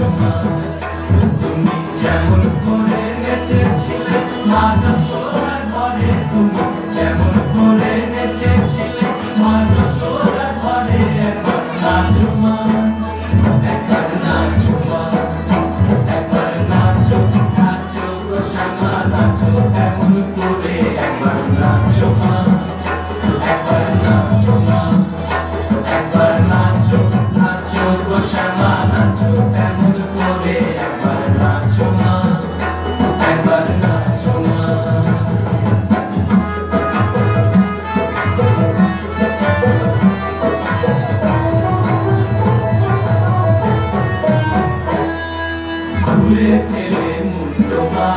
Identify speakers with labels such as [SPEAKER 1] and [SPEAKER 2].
[SPEAKER 1] নাচো মা তুমি যেমন করে নেচেছিলে মাঝ সোনার ঘরে তুমি যেমন করে নেচেছিলে মাঝ সোনার ঘরে একবার নাচো মা একবার নাচো মা একবার নাচো নাচো গো শ্যামা নাচো এমন করে একবার নাচো মা একবার নাচো মা একবার নাচো নাচো গো শ্যামা নাচো এমন করে একবার নাচো মা একবার নাচো মা ঘুরে ফেলে মুন্ড মা